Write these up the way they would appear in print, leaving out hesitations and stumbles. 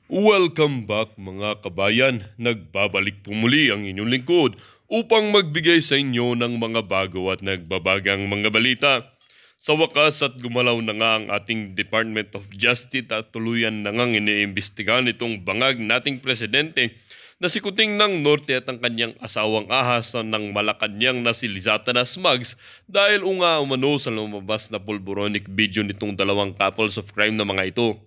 Welcome back mga kabayan, nagbabalik po muli ang inyong lingkod upang magbigay sa inyo ng mga bago at nagbabagang mga balita. Sa wakas at gumalaw na nga ang ating Department of Justice at tuluyan na ngang iniimbestigahan itong bangag nating presidente na si Kuting ng Norte at ang kanyang asawang ahas ng Malacanang na si Lizatanas Smugs dahil umano sa lumabas na pulboronic video nitong dalawang couples of crime na mga ito.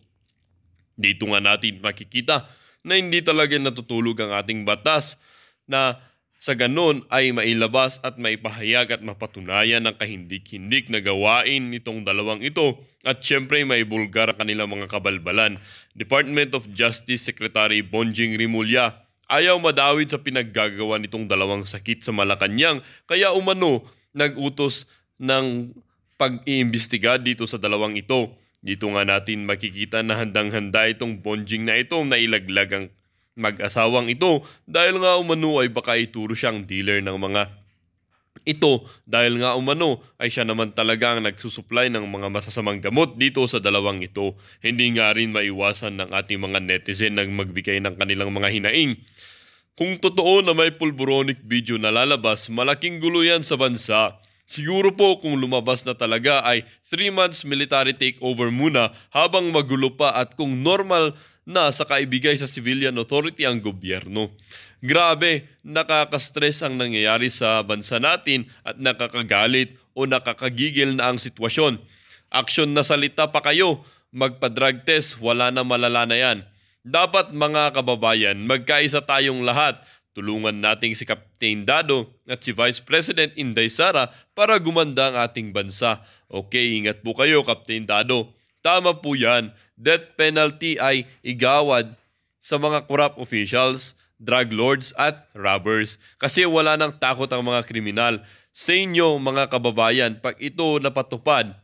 Dito nga natin makikita na hindi talaga natutulog ang ating batas na sa ganon ay mailabas at maipahayag at mapatunayan ang kahindik-hindik na gawain nitong dalawang ito at syempre maibulgar ang kanilang mga kabalbalan. Department of Justice Secretary Bonjing Rimulya ayaw madawid sa pinaggagawa nitong dalawang sakit sa Malacanang kaya umano nag-utos ng pag-iimbestiga dito sa dalawang ito. Dito nga natin makikita na handang-handa itong Bonjing na ito na ilaglag ang mag-asawang ito dahil nga umano ay baka ituro siyang dealer ng mga ito dahil nga umano ay siya naman talaga ang nagsusupply ng mga masasamang gamot dito sa dalawang ito. Hindi nga rin maiwasan ng ating mga netizen na magbigay ng kanilang mga hinaing. Kung totoo na may pulboronic video na lalabas, malaking gulo yan sa bansa. Siguro po kung lumabas na talaga ay 3 months military takeover muna habang magulo pa at kung normal na sa kaibigay sa civilian authority ang gobyerno. Grabe, nakaka-stress ang nangyayari sa bansa natin at nakakagalit o nakakagigil na ang sitwasyon. Aksyon na salita pa kayo, magpa-drug test, wala na malala na yan. Dapat mga kababayan, magkaisa tayong lahat. Tulungan nating si Captain Dado at si Vice President Inday Sara para gumanda ang ating bansa. Okay, ingat po kayo Captain Dado. Tama po yan, death penalty ay igawad sa mga corrupt officials, drug lords at robbers. Kasi wala nang takot ang mga kriminal. Sa inyo mga kababayan, pag ito napatupad,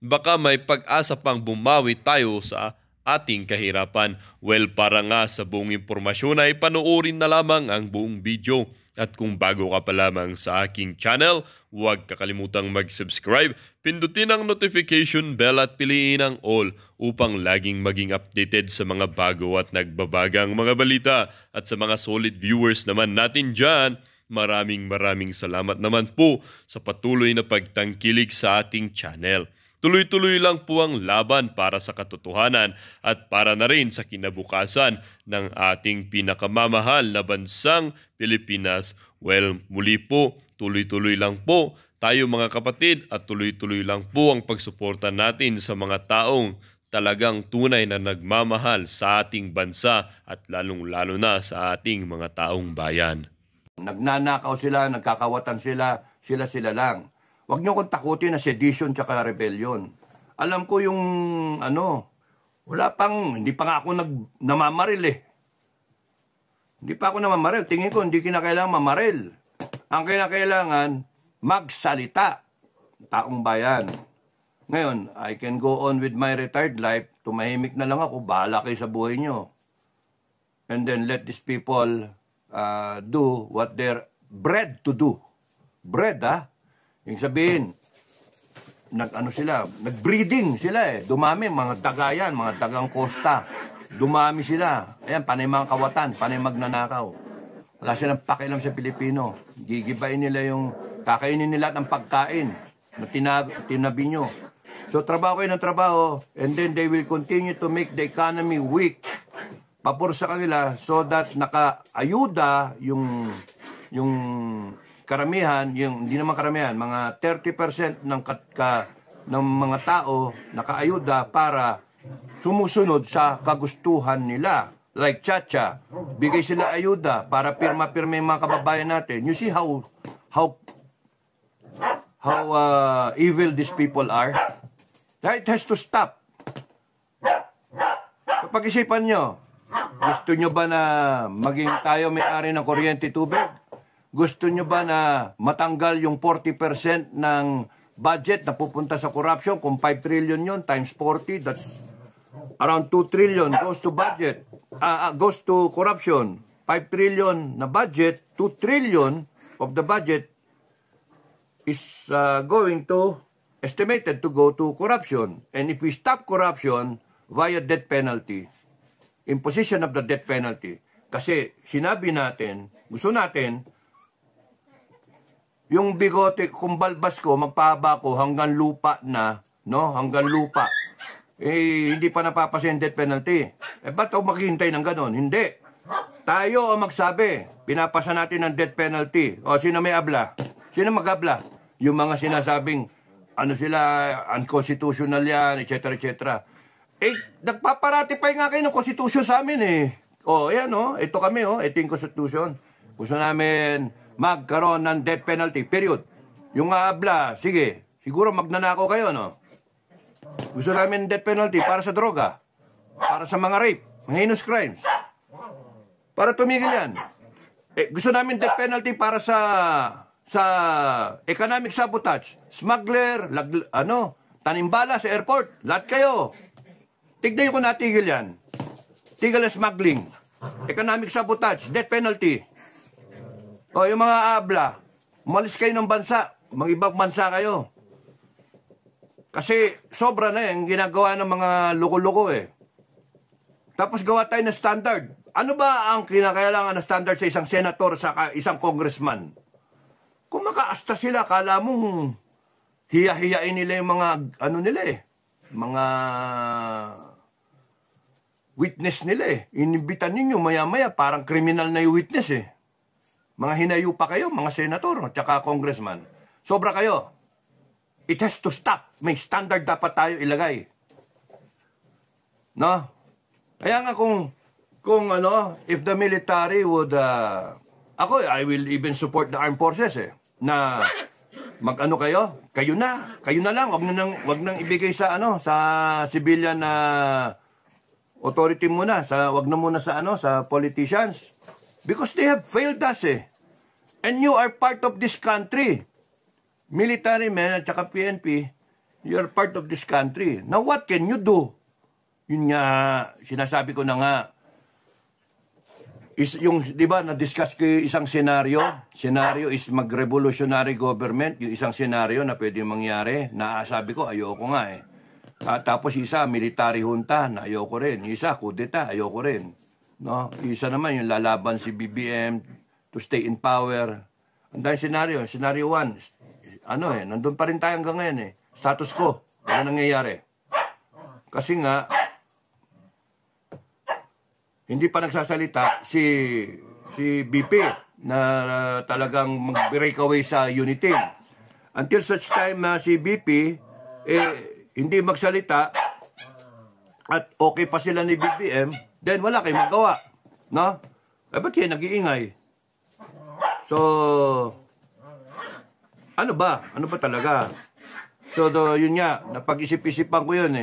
baka may pag-asa pang bumawi tayo sa ating kahirapan. Well, para nga sa buong impormasyon ay panoorin na lamang ang buong video. At kung bago ka pa lamang sa aking channel, huwag kakalimutang mag-subscribe, pindutin ang notification bell at piliin ang all upang laging maging updated sa mga bago at nagbabagang mga balita. At sa mga solid viewers naman natin dyan, maraming salamat naman po sa patuloy na pagtangkilik sa ating channel. Tuloy-tuloy lang po ang laban para sa katotohanan at para na rin sa kinabukasan ng ating pinakamamahal na bansang Pilipinas. Well, muli po, tuloy-tuloy lang po tayo mga kapatid at tuloy-tuloy lang po ang pagsuporta natin sa mga taong talagang tunay na nagmamahal sa ating bansa at lalong-lalo na sa ating mga taong bayan. Nagnanakaw sila, nagkakawatan sila, sila lang. Huwag niyo kong takutin na sedition tsaka rebellion. Alam ko yung hindi pa nga ako namamaril eh. Hindi pa ako namamaril. Tingin ko hindi kinakailangan mamaril. Ang kinakailangan, magsalita. Taong bayan. Ngayon, I can go on with my retired life. Tumahimik na lang ako. Bahala kayo sa buhay niyo. And then let these people do what they're bred to do. Bred, yung sabihin, nagbreeding sila eh. Dumami, mga dagayan, mga dagang kosta. Dumami sila. Ayan, panay mga kawatan, panay magnanakaw. Wala silang pakialam sa Pilipino. Gigibain nila kakainin nila ng pagkain na tinabi nyo. So, trabaho kayo ng trabaho, and then they will continue to make the economy weak. Papor sa kanila so that nakaayuda yung karamihan, hindi naman karamihan, mga 30% ng mga tao nakaayuda para sumusunod sa kagustuhan nila. Like Chacha, bigay sila ayuda para pirma-pirma yung mga kababayan natin. You see how evil these people are? It has to stop. Pag-isipan nyo, gusto nyo ba na maging tayo may-ari ng kuryente tubig? Gusto nyo ba na matanggal yung 40% ng budget na pupunta sa corruption? Kung 5 trillion yun, times 40, that's around 2 trillion goes to budget. Goes to corruption. 5 trillion na budget, 2 trillion of the budget is estimated to go to corruption. And if we stop corruption via death penalty, imposition of the death penalty. Kasi sinabi natin, gusto natin, yung bigote, kung balbas ko, magpahaba ko hanggang lupa na, no? Hanggang lupa. Hindi pa napapasa yung death penalty. Ba't ako maghihintay ng ganon? Hindi. Tayo ang magsabi, pinapasa natin ang death penalty. O, sino may abla? Sino mag-abla? Yung mga sinasabing, ano sila, unconstitutional yan, etc. etc. Nagpaparatify nga kayo ng constitution sa amin O, yan ito kami ito yung constitution. Gusto namin magkaroon ng death penalty, period. Yung abla, sige, siguro magnanakaw kayo, no? Gusto namin death penalty para sa droga, para sa mga rape, mga heinous crimes. Para tumigil yan. Gusto namin death penalty para sa economic sabotage, smuggler, tanimbala sa airport, lahat kayo. Tignan nyo kung natigil yan. Tigil na smuggling, economic sabotage, death penalty. O yung mga abla, umalis kayo ng bansa, mga ibang bansa kayo. Kasi sobra na yung ginagawa ng mga loko-loko Tapos gawa tayo ng standard. Ano ba ang kinakailangan na standard sa isang senator sa isang congressman? Kung makaasta sila, kala mong hiya-hiyain nila yung mga mga witness nila Inibitan ninyo maya-maya, parang kriminal na yung witness Mga hinayo pa kayo, mga senator, tsaka congressman. Sobra kayo. It has to stop. May standard dapat tayo ilagay. No? Kaya nga if the military would, I will even support the armed forces na kayo na lang, wag nang ibigay sa civilian na authority muna, wag na muna sa politicians. Because they have failed us And you are part of this country. Military men at saka PNP, you are part of this country. Now what can you do? Yun nga, sinasabi ko na nga, di ba, na-discuss ko yung isang senaryo. Senaryo is mag-revolutionary government, yung isang senaryo na pwede mangyari. Sabi ko, ayoko nga tapos isa, military junta, na ayoko rin. Isa, kudeta, ayoko rin. No? Isa naman, yung lalaban si BBM to stay in power. Ang dahil senaryo, senaryo 1, nandun pa rin tayo hanggang ngayon Status quo, ano nangyayari? Kasi nga, hindi pa nagsasalita si BP na talagang mag-break away sa unity. Until such time na si BP hindi magsalita at okay pa sila ni BBM, then wala kayong magawa. No? Ba't kayo nag-iingay? So, ano ba? Ano ba talaga? So, yun nga, napag-isip-isipan ko yun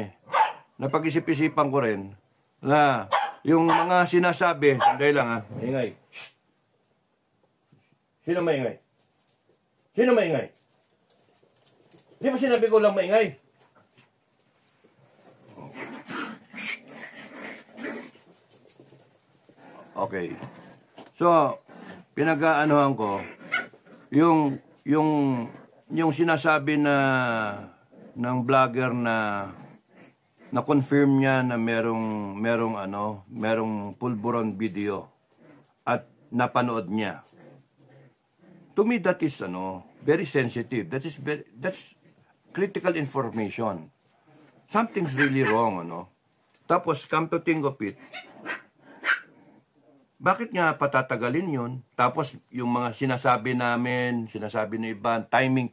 Napag-isip-isipan ko rin na yung mga sinasabi, sandali lang maingay. Shh. Sino maingay? Sino maingay? Di ba sinabi ko lang maingay? Okay. So, pinag-aanohan ko, yung sinasabi ng vlogger na confirm niya na merong pulburon video at napanood niya. To me, that is very sensitive. That's critical information. Something's really wrong, Tapos, come to think of it, bakit nga patatagalin yun? Tapos, yung mga sinasabi namin, sinasabi ng iba, timing,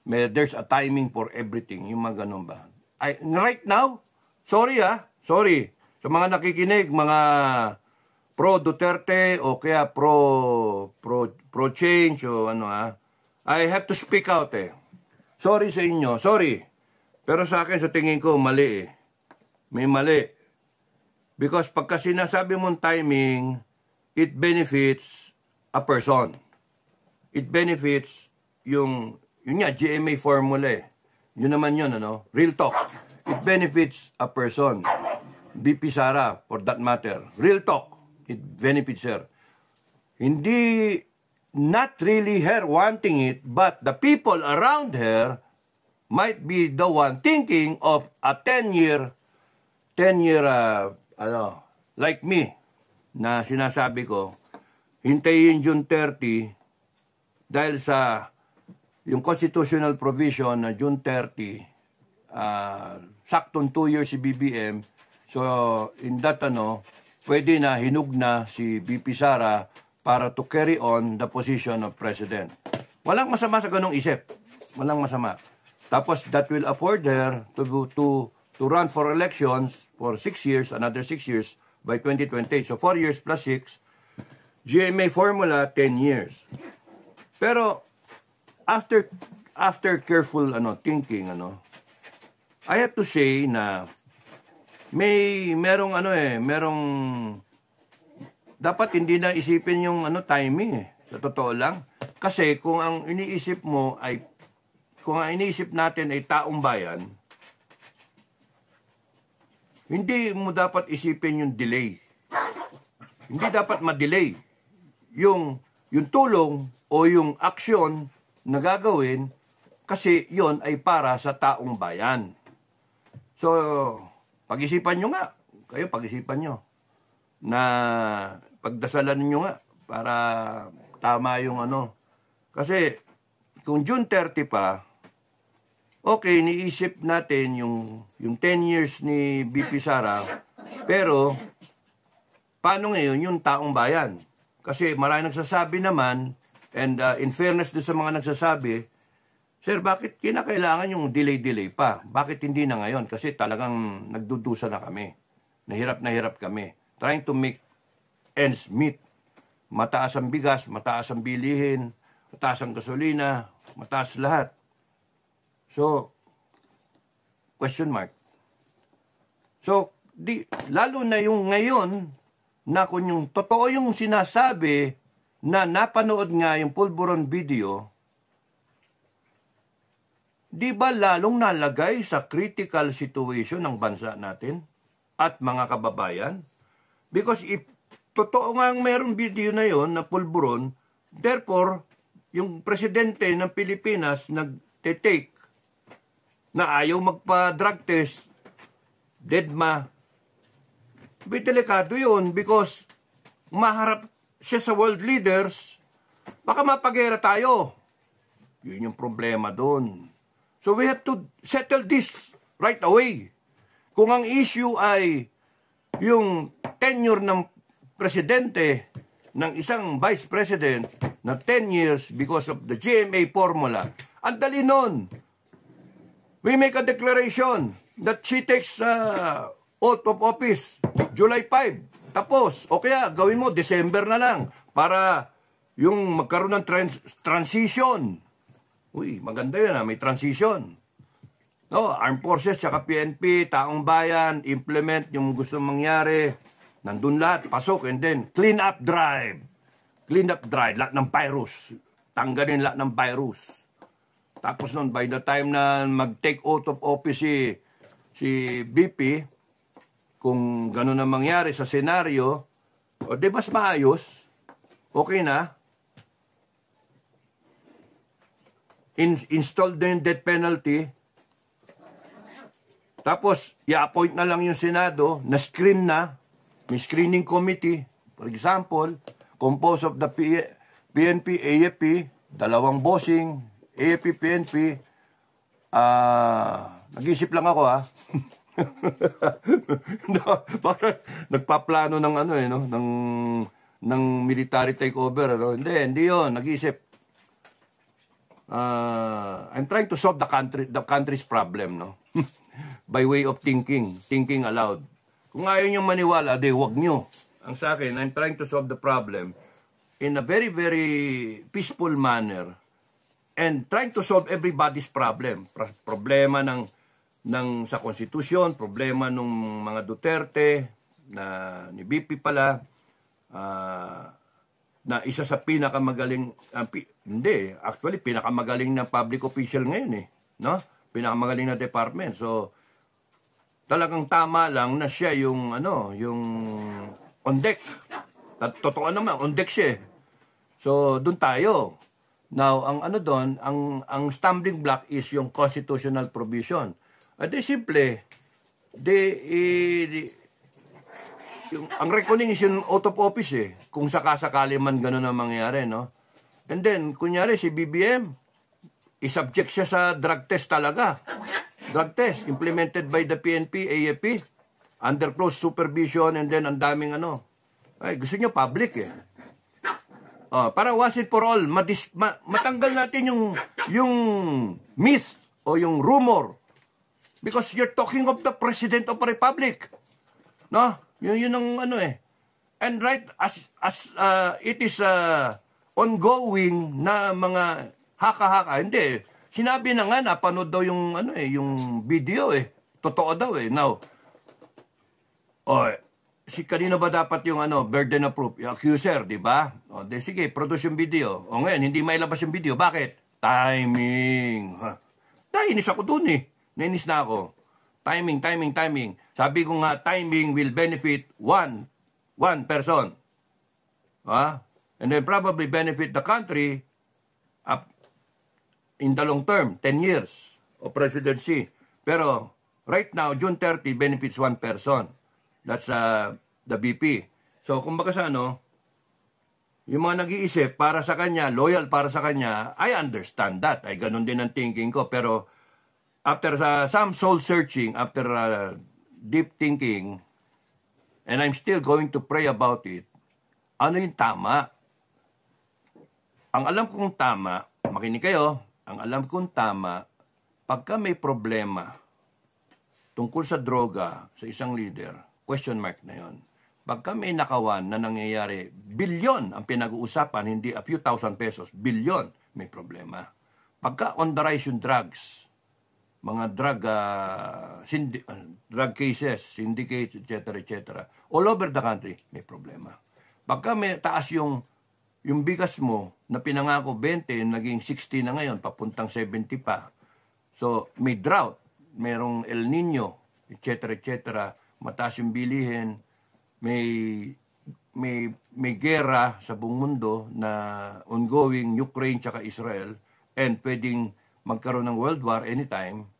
there's a timing for everything. Yung mga ganun ba? Right now, sorry. Sa mga nakikinig, mga pro Duterte o kaya pro change o I have to speak out Sorry sa inyo, sorry. Pero sa akin, sa tingin ko, mali May mali. Because pagka sinasabi mong timing, it benefits a person. It benefits yung GMA formula Yun naman yun, Real talk. It benefits a person. BP Sara, for that matter. Real talk. It benefits her. Hindi, not really her wanting it, but the people around her might be the one thinking of a 10-year like me, na sinasabi ko, hintayin June 30 dahil sa yung constitutional provision na June 30, saktong 2 years si BBM. So, in that, pwede na hinug na si BP Sara para to carry on the position of President. Walang masama sa ganong isip. Walang masama. Tapos, that will afford her to run for elections for 6 years, another 6 years, by 2028. So, 4 years plus 6, GMA formula, 10 years. Pero, after careful thinking, I have to say na merong dapat hindi na isipin yung timing sa totoo lang. Kasi kung ang iniisip natin ay taong bayan, hindi mo dapat isipin yung delay. Hindi dapat ma-delay yung tulong o yung aksyon na gagawin kasi yon ay para sa taong bayan. So, pag-isipan nyo nga. Kayo, pag-isipan nyo. Na pagdasalan nyo nga para tama yung Kasi, kung June 30 pa, okay, niisip natin yung 10 years ni BP Sara, pero, paano ngayon yung taong bayan? Kasi marami nagsasabi naman, and in fairness din sa mga nagsasabi, Sir, bakit kinakailangan yung delay pa? Bakit hindi na ngayon? Kasi talagang nagdudusa na kami. Na hirap kami. Trying to make ends meet. Mataas ang bigas, mataas ang bilihin, mataas ang gasolina, mataas lahat. So, question mark. So, lalo na yung ngayon, na kung yung totoo yung sinasabi na napanood nga yung Pulburon video, di ba lalong nalagay sa critical situation ng bansa natin at mga kababayan? Because if totoo nga meron video na yon na Pulburon, therefore, yung presidente ng Pilipinas nagte-take na ayaw magpa-drug test, deadma, delikado yun because maharap siya sa world leaders, baka mapagera tayo. Yun yung problema doon. So we have to settle this right away. Kung ang issue ay yung tenure ng presidente ng isang vice president na 10 years because of the GMA formula, ang dali nun. We make a declaration that she takes oath of office July 5. Tapos, o kaya gawin mo December na lang para yung magkaroon ng transition. Uy, maganda yun may transition. No, Armed Forces, tsaka PNP, taong bayan, implement yung gusto mangyari. Nandun lahat, pasok, and then clean up drive. Clean up drive, lahat ng virus. Tanggalin lahat ng virus. Tapos nun, by the time na mag-take oath of office si BP, kung gano'n ang mangyari sa senaryo, o di mas maayos, okay na, install din death penalty, tapos i-appoint na lang yung Senado, na-screen na, may screening committee, for example, composed of the PNP, AFP, dalawang bossing, AFP, PNP, nag-isip lang ako Bakit nagpaplano ng ng military takeover, Hindi 'yon, nag-isip. I'm trying to solve the country's problem, by way of thinking aloud. Kung ayaw nyo maniwala, wag nyo. Ang sa akin, I'm trying to solve the problem in a very, very peaceful manner and trying to solve everybody's problem. Problema sa konstitusyon, problema ng mga Duterte, ni BP pala, na isa sa pinakamagaling, actually, pinakamagaling na public official ngayon no? Pinakamagaling na department. So, talagang tama lang na siya yung on deck. Totoo naman, on deck siya. So, dun tayo. Now, ang stumbling block is yung constitutional provision. At simple, ang reckoning is yung out of office eh. Kung sakasakali man gano'n ang mangyayari, no? And then, kunyari si BBM, isubject siya sa drug test talaga. Drug test, implemented by the PNP, AFP, under close supervision, and then ang daming ano. Ay, gusto niyo public eh. Para once and for all, matanggal natin yung myth o yung rumor. Because you're talking of the President of the Republic. No? Yun ang ano eh. And right, as it is ongoing na mga haka-haka, hindi. Sinabi na nga, napanood daw yung, ano eh, yung video eh. Totoo daw eh. Now, si kanino ba dapat yung ano, burden of proof? Yung accuser, di ba? De, sige, produce yung video. Ngayon, hindi mailabas yung video. Bakit? Timing. Nainis ako dun eh. Nainis na ako. Timing. Sabi ko nga, timing will benefit one person. And then probably benefit the country up in the long term, 10 years of presidency. Pero right now, June 30 benefits one person. That's the BP. So, kumbaga sa ano, yung mga nag-iisip para sa kanya, loyal para sa kanya, I understand that. Ay, ganun din ang thinking ko. Pero after some soul searching, after deep thinking, and I'm still going to pray about it, ano yung tama? Ang alam kong tama, makinig kayo, ang alam kong tama, pagka may problema tungkol sa droga sa isang leader, question mark na yon. Pagka may nakawan na nangyayari, bilyon ang pinag-uusapan, hindi a few thousand pesos, bilyon, may problema. Pagka on the rise yung drugs, mga drug cases, syndicates, etc., all over the country, may problema. Pagka may taas yung bigas mo na pinangako 20, naging 60 na ngayon, papuntang 70 pa. So, may drought, merong El Nino, etc., mataas yung bilihin, may gera sa buong mundo na ongoing, Ukraine tsaka Israel, and pwedeng magkaroon ng World War anytime,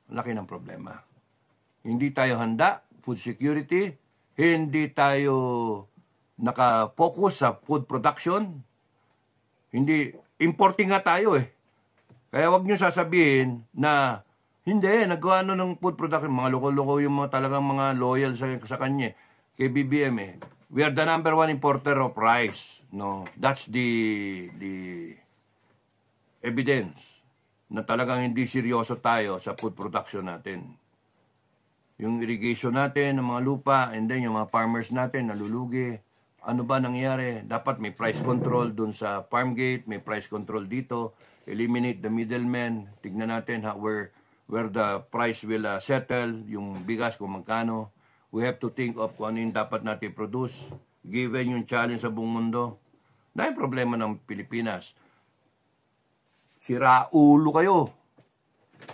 laki ng problema. Hindi tayo handa, food security, hindi tayo naka-focus sa food production, hindi, importing nga tayo eh. Kaya wag niyo sasabihin na, hindi, nagawa ng food production, mga loko-loko yung mga talagang mga loyal sa kanya, kay BBM eh. We are the number one importer of rice. No, that's the evidence na talagang hindi seryoso tayo sa food production natin. Yung irrigation natin, ng mga lupa, and then yung mga farmers natin, nalulugi. Ano ba nangyari? Dapat may price control dun sa farm gate, may price control dito, eliminate the middlemen, tignan natin where the price will settle, yung bigas kung magkano. We have to think of kung ano yung dapat natin produce, given yung challenge sa buong mundo. Dahil problema ng Pilipinas. Siraulo kayo.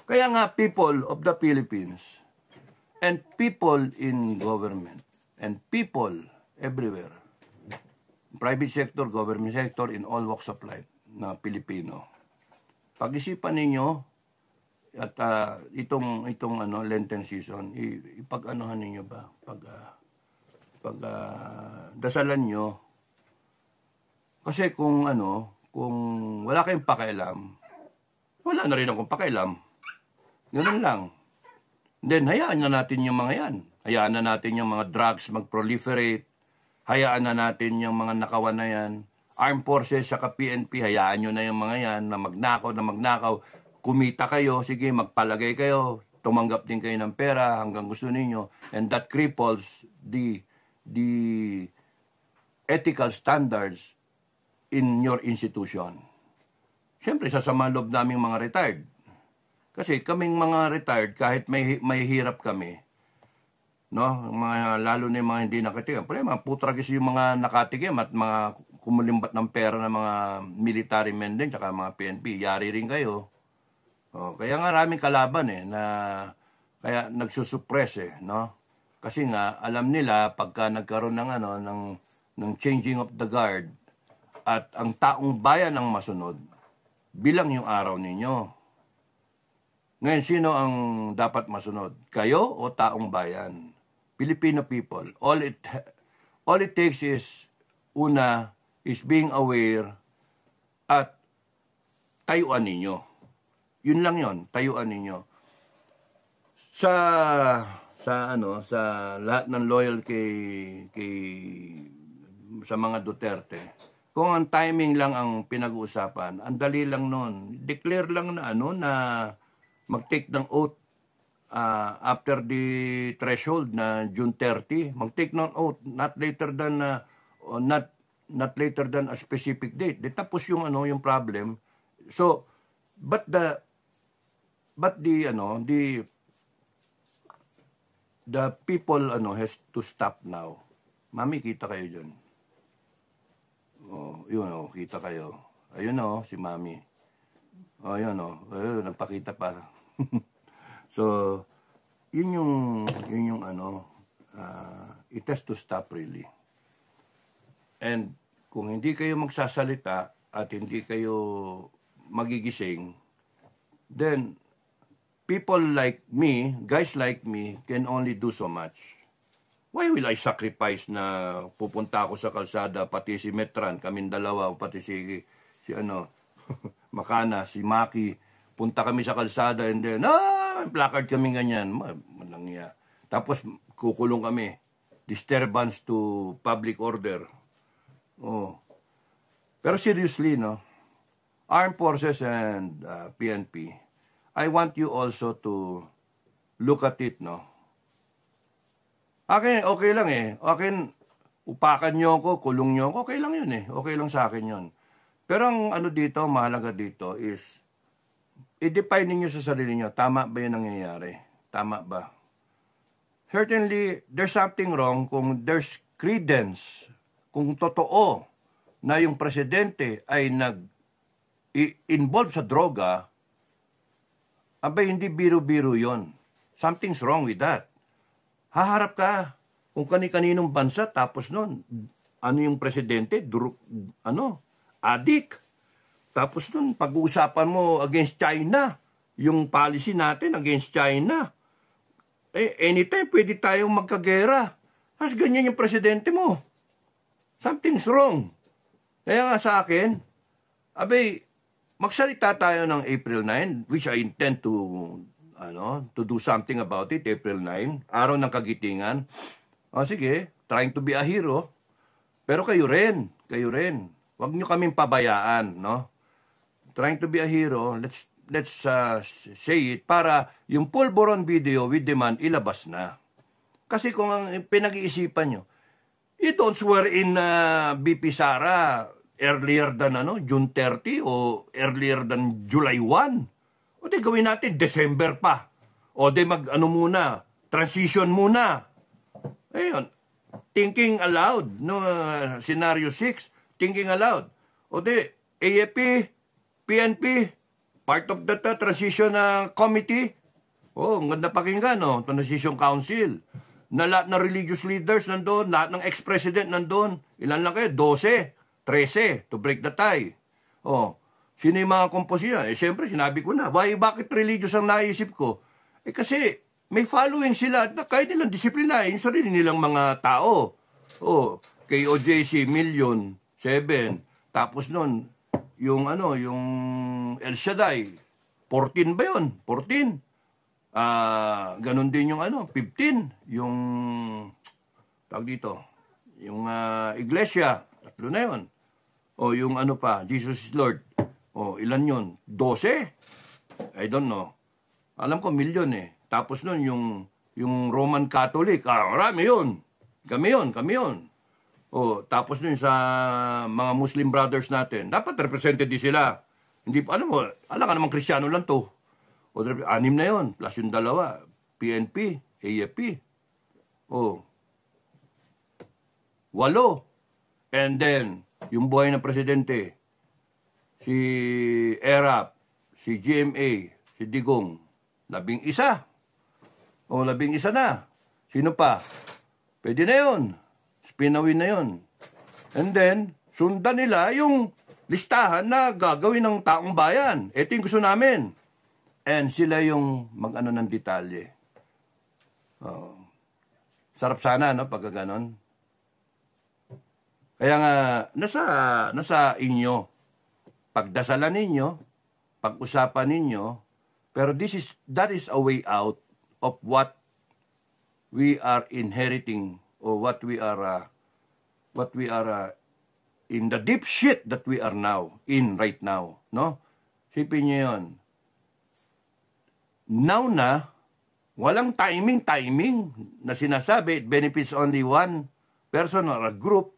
Kaya nga, people of the Philippines, and people in government, and people everywhere, private sector, government sector, in all walks of life na Pilipino, pag-isipan ninyo, at itong Lenten season, ipag-anuhan ninyo ba? Dasalan nyo. Kasi kung wala kayong pakialam, wala na rin akong pakialam. Ganun lang. Then, hayaan na natin yung mga yan. Hayaan na natin yung mga drugs mag-proliferate. Hayaan na natin yung mga nakawan na yan. Armed Forces, saka PNP, hayaan nyo na yung mga yan na magnakaw. Kumita kayo, sige, magpalagay kayo. Tumanggap din kayo ng pera hanggang gusto ninyo. And that cripples the ethical standards in your institution. Siyempre, sasama loob naming mga retired. Kasi kaming mga retired, kahit may hirap kami, no, lalo na yung mga hindi nakatikim. Pero mga putragis yung mga nakatikim at mga kumulimbat ng pera ng mga military men din, tsaka mga PNP, yari rin kayo. Kaya nga raming kalaban na kaya nagsusuppress no? Kasi nga, alam nila, pagka nagkaroon ng changing of the guard, at ang taong bayan ang masunod, bilang yung araw ninyo. Ngayon, sino ang dapat masunod? Kayo o taong bayan? Filipino people, all it takes is, una, is being aware at tayuan ninyo. Yun lang yon, tayuan ninyo. Sa lahat ng loyal sa mga Duterte, kung ang timing lang ang pinag-uusapan, ang dali lang nun. Declare lang na na mag-take ng oath after the threshold na June 30, mag-take ng oath not later than a specific date. Tapos yung yung problem. So, but the people has to stop now. Mami, kita kayo diyan. Oh, yun kita kayo. Ayun si Mami. Oh, yun nagpakita pa. So, yun yung it has to stop really. And kung hindi kayo magsasalita at hindi kayo magigising, then people like me, guys like me, can only do so much. Why will I sacrifice na pupunta ako sa kalsada, pati si Metran, kaming dalawa, pati si Makana, si Maki, punta kami sa kalsada and then, placard kami ganyan, malangya. Tapos kukulong kami, disturbance to public order. Oh. Pero seriously, Armed Forces and PNP, I want you also to look at it, Akin, okay lang Akin, upakan nyo ako, kulong nyo ako, okay lang yun Okay lang sa akin yun. Pero ang mahalaga dito is, i-define ninyo sa sarili nyo, tama ba yung nangyayari? Tama ba? Certainly, there's something wrong kung there's credence, kung totoo na yung presidente ay nag-involve sa droga, abay, hindi biro-biro yon. Something's wrong with that. Haharap ka kung kani-kaninong bansa, tapos nun, yung presidente, adik. Tapos nun, pag-uusapan mo against China, yung policy natin against China, anytime pwede tayong magkagera. Tapos ganyan yung presidente mo. Something's wrong. Kaya nga sa akin, abay, magsalita tayo ng April 9, which I intend to do something about it, April 9, araw ng kagitingan. Sige, trying to be a hero. Pero kayo rin. Huwag nyo kaming pabayaan, Trying to be a hero, let's say it, para yung pulburon video with demand ilabas na. Kasi kung ang pinag-iisipan nyo, you don't swear in BP Sara earlier than June 30 o earlier than July 1. O di gawin natin December pa. O di muna, transition muna. Ayun, thinking aloud, scenario 6, thinking aloud. O di, AFP, PNP, part of that transition committee. Ang ganda pakinggan, transition council. Na lahat ng religious leaders nandun, lahat ng ex-president nandun. Ilan lang kayo? 12, 13, to break the tie. Sino yung mga komposisyon? Siyempre, sinabi ko na, bakit religious ang naisip ko? Kasi, may following sila at kaya nilang disiplinahin yung sarili nilang mga tao. Kay OJC, million, 7. Tapos nun, yung El Shaddai, 14 ba yun? 14. Ganon din yung 15. Yung, tawag dito, yung iglesia, 3 na yun. Yung Jesus is Lord. Ilan yun? 12? I don't know. Alam ko, milyon Tapos nun, yung Roman Catholic, marami yun. Kami yun. Tapos nun sa mga Muslim brothers natin, dapat represented din sila. Hindi pa, alam ka naman Kristiyano lang to. 6 na yun, plus yung 2, PNP, AFP. 8. And then, yung buhay ng presidente, si ERAP, si GMA, si Digong, 11. 11 na. Sino pa? Pwede na yun. Spinawin na yun. And then, sundan nila yung listahan na gagawin ng taong bayan. Ito yung gusto namin. And sila yung ng detalye. Sarap sana, no, pagka ganon. Kaya nga, nasa inyo. Pagdasalan ninyo, pag-usapan ninyo, pero that is a way out of what we are inheriting or what we are in the deep shit that we are now in right now, no? Sipin niyo 'yon. Now na walang timing na sinasabi it benefits only one person or a group,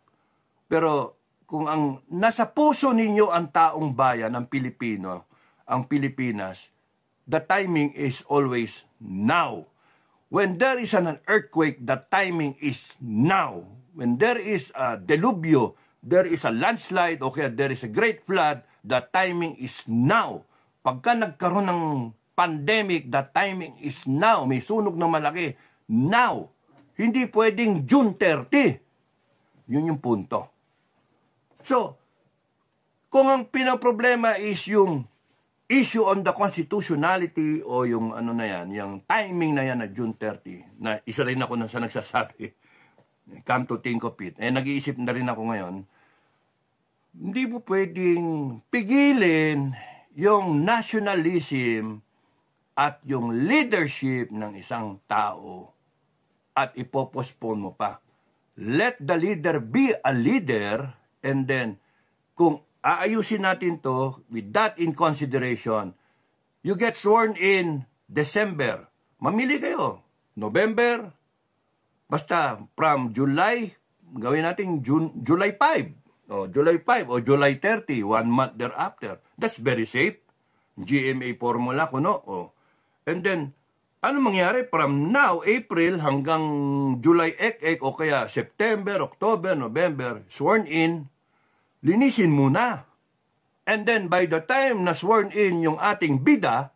pero kung ang nasa puso ninyo ang taong bayan, ang Pilipino, ang Pilipinas, the timing is always now. When there is an earthquake, the timing is now. When there is a delubyo, there is a landslide, okay, there is a great flood, the timing is now. Pagka nagkaroon ng pandemic, the timing is now. May sunog na malaki, now. Hindi pwedeng June 30. Yun yung punto. So, kung ang pinaproblema is yung issue on the constitutionality o yung ano na yan, yung timing na yan na June 30, na isa rin ako sa nagsasabi, come to think of it, nag-iisip na rin ako ngayon, hindi mo pwedeng pigilin yung nationalism at yung leadership ng isang tao at ipopostpone mo pa. Let the leader be a leader, and then kung aayusin natin to with that in consideration, you get sworn in December. Mamili kayo. November, basta from July, gawin natin July 5. O July 5 o July 30, 1 month thereafter. That's very safe. GMA formula ko, no? O. And then, ano mangyari from now, April hanggang July o kaya September, October, November, sworn in, linisin muna. And then, by the time na sworn in yung ating bida,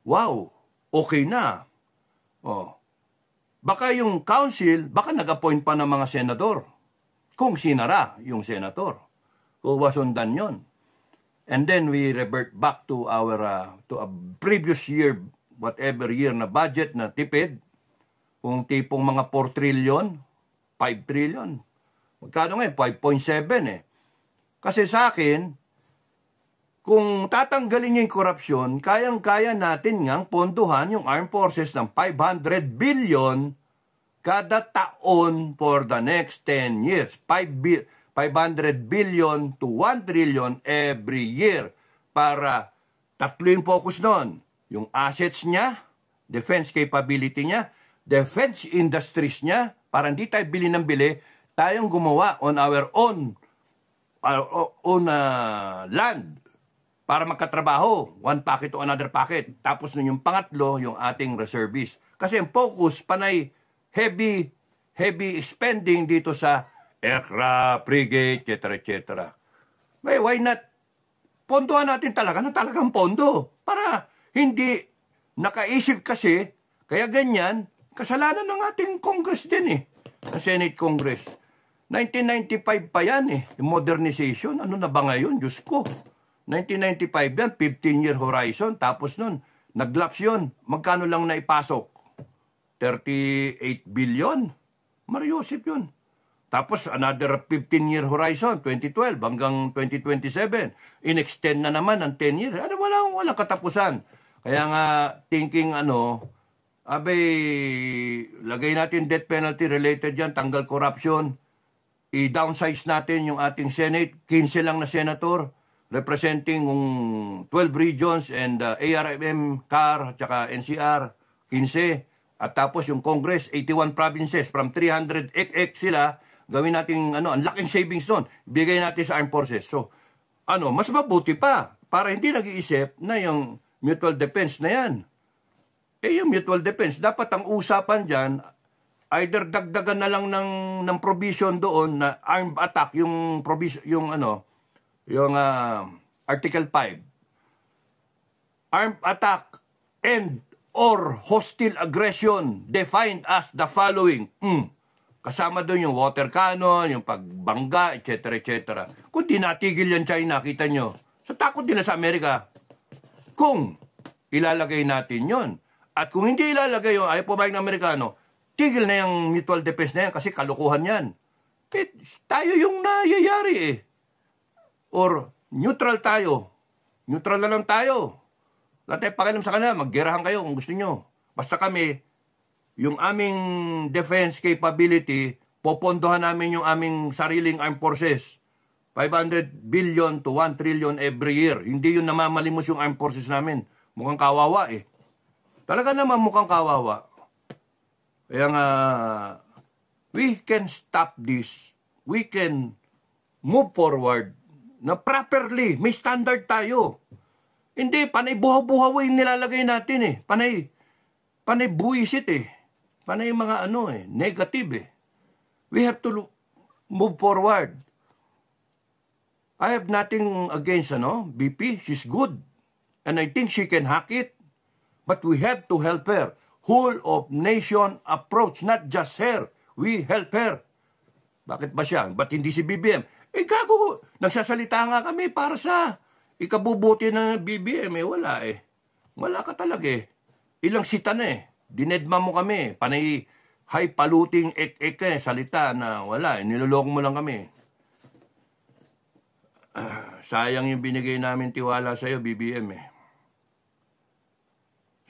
wow, okay na. Oh. Baka yung council, baka nag-appoint pa ng mga senador. Kung sinara yung senator. Kung wasundan yon. And then, we revert back to to a previous year, whatever year na budget na tipid. Kung tipong mga 4 trillion, 5 trillion. Magkano nga 5.7 eh. Kasi sa akin, kung tatanggalin niya yung korupsyon, kayang-kaya natin ngang ponduhan yung armed forces ng 500 billion kada taon for the next 10 years. 500 billion to 1 trillion every year para tatlo yung focus nun. Yung assets niya, defense capability niya, defense industries niya, para hindi tayo bili ng bili, tayong gumawa on our own land para magkatrabaho, one packet to another packet. Tapos nun yung pangatlo, yung ating reservists. Kasi ang focus, panay heavy spending dito sa aircraft, frigate, etc. Why not? Pondohan natin talaga na talagang pondo. Para hindi nakaisip kasi, kaya ganyan, kasalanan ng ating Congress din eh. Senate Congress. 1995 pa yan eh. Yung modernization, ano na ba ngayon? Diyos ko. 1995 yan, 15-year horizon. Tapos nun, naglaps yun. Magkano lang naipasok? 38 billion. Mariusip yun. Tapos another 15-year horizon, 2012 hanggang 2027. In-extend na naman ng 10 years. Ano, walang katapusan. Kaya nga, thinking lagay natin death penalty related yan, tanggal corruption, i-downsize natin yung ating Senate, 15 lang na senator, representing 12 regions and ARMM, CAR, tsaka NCR, 15. At tapos yung Congress, 81 provinces, from 300 sila, gawin natin, ang laking savings doon, bigay natin sa armed forces. So, mas mabuti pa, para hindi nag-iisip na yung mutual defense na yan. Yung mutual defense, dapat ang usapan dyan, either dagdagan na lang ng provision doon na armed attack, yung provision, yung Article 5. Armed attack and or hostile aggression defined as the following. Kasama doon yung water cannon, yung pagbangga, etc. Kung di natigil yan China, kita nyo, sa takot nila sa Amerika. Kung ilalagay natin yon. At kung hindi ilalagay yun, ayaw pumayag ng Amerikano, tigil na yung mutual defense na yan kasi kalukuhan yan. Eh, tayo yung nayayari eh. Or neutral tayo. Neutral na lang tayo. Wala tayong pakialam sa kanila. Maggerahan kayo kung gusto nyo. Basta kami, yung aming defense capability, popondohan namin yung aming sariling armed forces. 500 billion to 1 trillion every year. Hindi yun namamalimos yung armed forces namin. Mukhang kawawa eh. Talaga naman mukhang kawawa. Kaya nga, we can stop this. We can move forward na properly. May standard tayo. Hindi, panay buhaw-buhaw yung nilalagay natin eh. Panay buwisit eh. Panay mga negative eh. We have to move forward. I have nothing against BP. She's good. And I think she can hack it. But we have to help her. Whole of nation approach, not just her. We help her. Bakit ba siya? Ba't hindi si BBM? Eh gago, nagsasalita nga kami para sa ikabubuti ng BBM. Wala eh. Wala ka talaga eh. Ilang sita na eh. Dinedma mo kami. Panay high paluting ek-ek salita na wala eh. Niloloko mo lang kami. Sayang yung binigay namin tiwala sa'yo, BBM eh.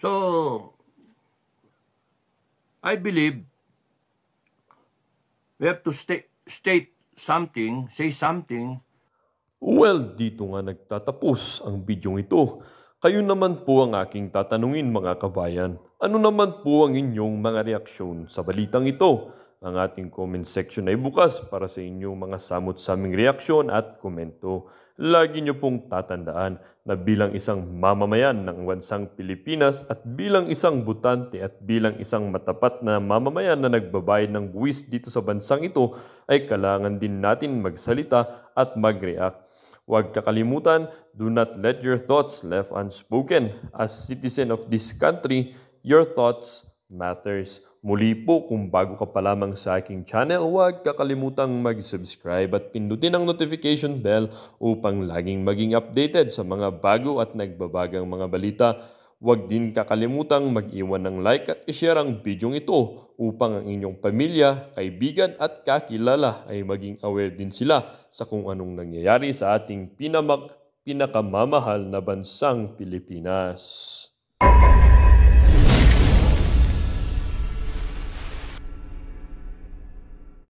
So, I believe we have to state something, say something. Well, dito nga nagtatapos ang bidyong ito. Kayo naman po ang aking tatanungin mga kabayan. Ano naman po ang inyong mga reaksyon sa balitang ito? Ang ating comment section ay bukas para sa inyong mga samot-saming reaksyon at komento. Lagi niyo pong tatandaan na bilang isang mamamayan ng bansang Pilipinas at bilang isang butante at bilang isang matapat na mamamayan na nagbabayad ng buwis dito sa bansang ito ay kailangan din natin magsalita at mag-react. Huwag kakalimutan, do not let your thoughts left unspoken. As citizen of this country, your thoughts matters. Muli po, kung bago ka pa lamang sa aking channel, huwag kakalimutang mag-subscribe at pindutin ang notification bell upang laging maging updated sa mga bago at nagbabagang mga balita. Huwag din kakalimutang mag-iwan ng like at i-share ang bidyong ito upang ang inyong pamilya, kaibigan at kakilala ay maging aware din sila sa kung anong nangyayari sa ating pinakamamahal na bansang Pilipinas.